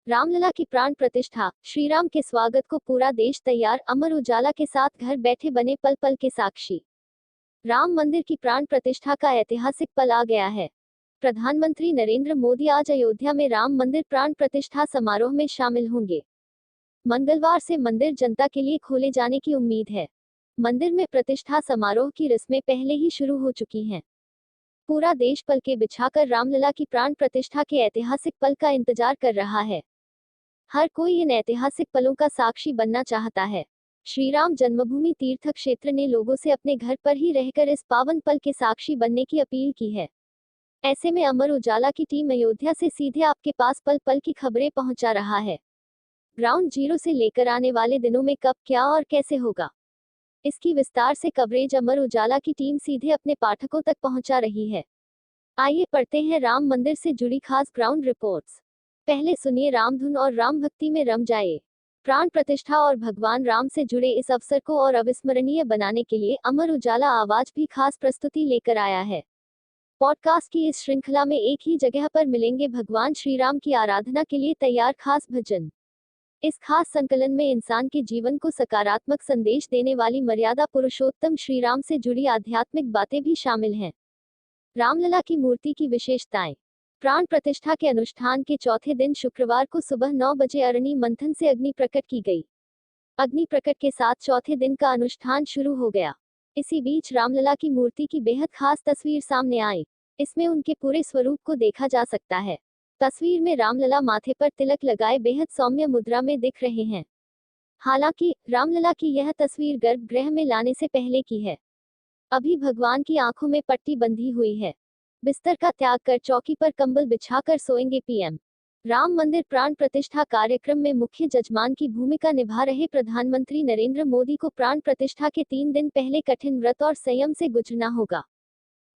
रामलला की प्राण प्रतिष्ठा, श्रीराम के स्वागत को पूरा देश तैयार, अमर उजाला के साथ घर बैठे बने पल पल के साक्षी। राम मंदिर की प्राण प्रतिष्ठा का ऐतिहासिक पल आ गया है। प्रधानमंत्री नरेंद्र मोदी आज अयोध्या में राम मंदिर प्राण प्रतिष्ठा समारोह में शामिल होंगे। मंगलवार से मंदिर जनता के लिए खोले जाने की उम्मीद है। मंदिर में प्रतिष्ठा समारोह की रस्में पहले ही शुरू हो चुकी हैं। पूरा देश पलके बिछाकर रामलला की प्राण प्रतिष्ठा के ऐतिहासिक पल का इंतजार कर रहा है। हर कोई इन ऐतिहासिक पलों का साक्षी बनना चाहता है। श्रीराम जन्मभूमि तीर्थ क्षेत्र ने लोगों से अपने घर पर ही रहकर इस पावन पल के साक्षी बनने की अपील की है। ऐसे में अमर उजाला की टीम अयोध्या से सीधे आपके पास पल पल की खबरें पहुंचा रहा है। ग्राउंड जीरो से लेकर आने वाले दिनों में कब, क्या और कैसे होगा, इसकी विस्तार से कवरेज अमर उजाला की टीम सीधे अपने पाठकों तक पहुंचा रही है। आइए पढ़ते हैं राम मंदिर से जुड़ी खास ग्राउंड रिपोर्ट्स। पहले सुनिए रामधुन और राम भक्ति में रम जाए। प्राण प्रतिष्ठा और भगवान राम से जुड़े इस अवसर को और अविस्मरणीय बनाने के लिए अमर उजाला आवाज भी खास प्रस्तुति लेकर आया है। पॉडकास्ट की इस श्रृंखला में एक ही जगह पर मिलेंगे भगवान श्री राम की आराधना के लिए तैयार खास भजन। इस खास संकलन में इंसान के जीवन को सकारात्मक संदेश देने वाली मर्यादा पुरुषोत्तम श्री राम से जुड़ी आध्यात्मिक बातें भी शामिल हैं। रामलला की मूर्ति की विशेषताएं। प्राण प्रतिष्ठा के अनुष्ठान के चौथे दिन शुक्रवार को सुबह 9 बजे अरणि मंथन से अग्नि प्रकट की गई। अग्नि प्रकट के साथ चौथे दिन का अनुष्ठान शुरू हो गया। इसी बीच रामलला की मूर्ति की बेहद खास तस्वीर सामने आई। इसमें उनके पूरे स्वरूप को देखा जा सकता है। तस्वीर में रामलला माथे पर तिलक लगाए बेहद सौम्य मुद्रा में दिख रहे हैं। हालांकि रामलला की यह तस्वीर गर्भगृह में लाने से पहले की है। अभी भगवान की आंखों में पट्टी बंधी हुई है। बिस्तर का त्याग कर चौकी पर कंबल बिछाकर सोएंगे पीएम। राम मंदिर प्राण प्रतिष्ठा कार्यक्रम में मुख्य जजमान की भूमिका निभा रहे प्रधानमंत्री नरेंद्र मोदी को प्राण प्रतिष्ठा के 3 दिन पहले कठिन व्रत और संयम से गुजरना होगा।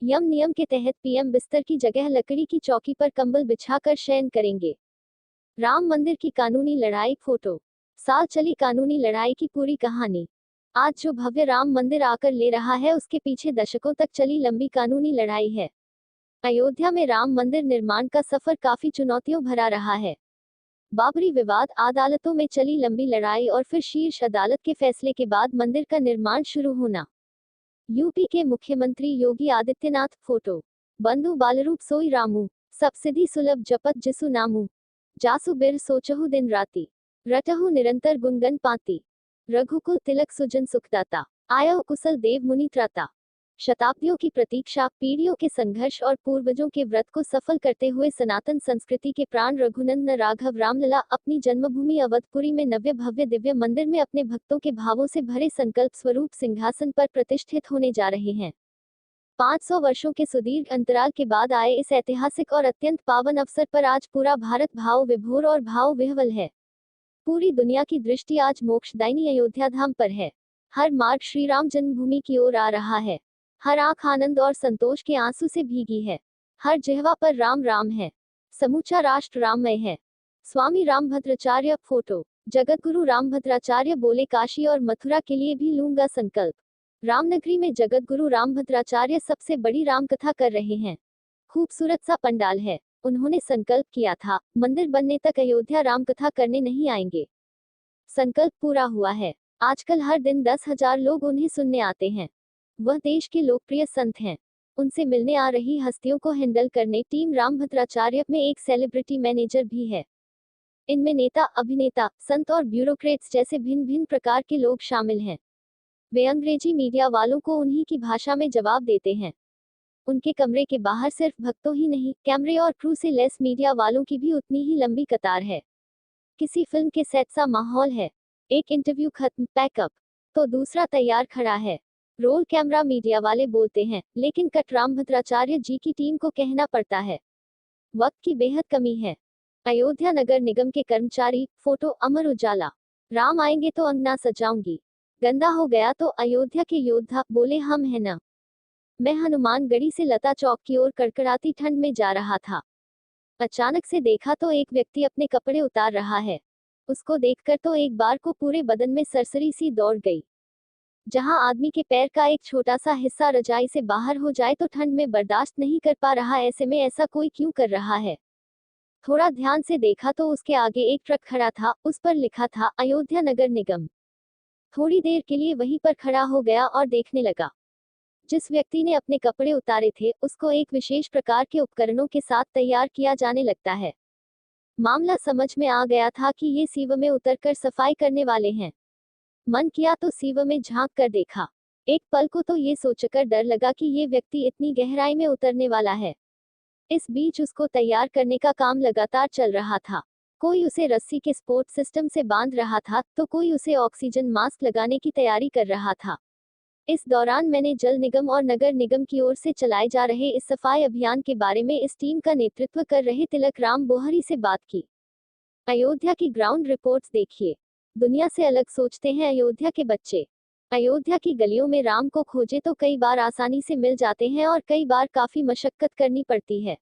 यम नियम के तहत पीएम बिस्तर की जगह लकड़ी की चौकी पर कंबल बिछाकर शयन करेंगे। राम मंदिर की कानूनी लड़ाई फोटो। साल चली कानूनी लड़ाई की पूरी कहानी। आज जो भव्य राम मंदिर आकर ले रहा है उसके पीछे दशकों तक चली लंबी कानूनी लड़ाई है। अयोध्या में राम मंदिर निर्माण का सफर काफी चुनौतियों भरा रहा है। बाबरी विवाद, अदालतों में चली लंबी लड़ाई और फिर शीर्ष अदालत के फैसले के बाद मंदिर का निर्माण शुरू होना। यूपी के मुख्यमंत्री योगी आदित्यनाथ फोटो। बंधु बालरूप सोई रामू, सब्सिडी सुलभ जपत जिसु नामू, जासु बिर सोचहु दिन राति, रटहु निरंतर गुनगन पाती, रघुकुल तिलक सुजन सुखदाता, आयो कुशल देव मुनि त्राता। शताब्दियों की प्रतीक्षा, पीढ़ियों के संघर्ष और पूर्वजों के व्रत को सफल करते हुए सनातन संस्कृति के प्राण रघुनंदन राघव रामलला अपनी जन्मभूमि अवधपुरी में नव्य भव्य दिव्य मंदिर में अपने भक्तों के भावों से भरे संकल्प स्वरूप सिंहासन पर प्रतिष्ठित होने जा रहे हैं। 500 वर्षों के सुदीर्घ अंतराल के बाद आए इस ऐतिहासिक और अत्यंत पावन अवसर पर आज पूरा भारत भाव विभोर और भाव विह्वल है। पूरी दुनिया की दृष्टि आज मोक्षदायिनी अयोध्या धाम पर है। हर मार्ग श्री राम जन्मभूमि की ओर आ रहा है। हर आंख आनंद और संतोष के आंसू से भीगी है। हर जिह्वा पर राम राम है। समूचा राष्ट्र राममय है। स्वामी रामभद्राचार्य फोटो। जगतगुरु रामभद्राचार्य बोले, काशी और मथुरा के लिए भी लूंगा संकल्प। रामनगरी में जगतगुरु रामभद्राचार्य सबसे बड़ी रामकथा कर रहे हैं। खूबसूरत सा पंडाल है। उन्होंने संकल्प किया था, मंदिर बनने तक अयोध्या रामकथा करने नहीं आएंगे। संकल्प पूरा हुआ है। आजकल हर दिन 10,000 लोग उन्हें सुनने आते हैं। वह देश के लोकप्रिय संत हैं। उनसे मिलने आ रही हस्तियों को हैंडल करने टीम रामभद्राचार्य में एक सेलिब्रिटी मैनेजर भी है। इनमें नेता, अभिनेता, संत और ब्यूरोक्रेट्स जैसे भिन्न भिन्न प्रकार के लोग शामिल हैं। वे अंग्रेजी मीडिया वालों को उन्हीं की भाषा में जवाब देते हैं। उनके कमरे के बाहर सिर्फ भक्तों ही नहीं, कैमरे और क्रू से लेस मीडिया वालों की भी उतनी ही लंबी कतार है। किसी फिल्म के सेट सा माहौल है। एक इंटरव्यू खत्म, पैकअप, तो दूसरा तैयार खड़ा है। रोल कैमरा मीडिया वाले बोलते हैं, लेकिन कट रामभद्राचार्य जी की टीम को कहना पड़ता है। वक्त की बेहद कमी है। अयोध्या नगर निगम के कर्मचारी फोटो। अमर उजाला। राम आएंगे तो अंगना सजाऊंगी, गंदा हो गया तो अयोध्या के योद्धा बोले हम है ना। मैं हनुमानगढ़ी से लता चौक की ओर कड़कड़ाती ठंड में जा रहा था। अचानक से देखा तो एक व्यक्ति अपने कपड़े उतार रहा है। उसको देखकर तो एक बार को पूरे बदन में सरसरी सी दौड़ गई। जहां आदमी के पैर का एक छोटा सा हिस्सा रजाई से बाहर हो जाए तो ठंड में बर्दाश्त नहीं कर पा रहा, ऐसे में ऐसा कोई क्यों कर रहा है। थोड़ा ध्यान से देखा तो उसके आगे एक ट्रक खड़ा था, उस पर लिखा था अयोध्या नगर निगम। थोड़ी देर के लिए वहीं पर खड़ा हो गया और देखने लगा। जिस व्यक्ति ने अपने कपड़े उतारे थे, उसको एक विशेष प्रकार के उपकरणों के साथ तैयार किया जाने लगता है। मामला समझ में आ गया था कि ये सीवर में उतरकर सफाई करने वाले हैं। मन किया तो सीवर में झांक कर देखा। एक पल को तो ये सोचकर डर लगा कि ये व्यक्ति इतनी गहराई में उतरने वाला है। इस बीच उसको तैयार करने का काम लगातार चल रहा था। कोई उसे रस्सी के सपोर्ट सिस्टम से बांध रहा था, तो कोई उसे ऑक्सीजन मास्क लगाने की तैयारी कर रहा था। इस दौरान मैंने जल निगम और नगर निगम की ओर से चलाए जा रहे इस सफाई अभियान के बारे में इस टीम का नेतृत्व कर रहे तिलक राम बोहरी से बात की। अयोध्या की ग्राउंड रिपोर्ट्स देखिए। दुनिया से अलग सोचते हैं अयोध्या के बच्चे। अयोध्या की गलियों में राम को खोजे तो कई बार आसानी से मिल जाते हैं और कई बार काफी मशक्कत करनी पड़ती है।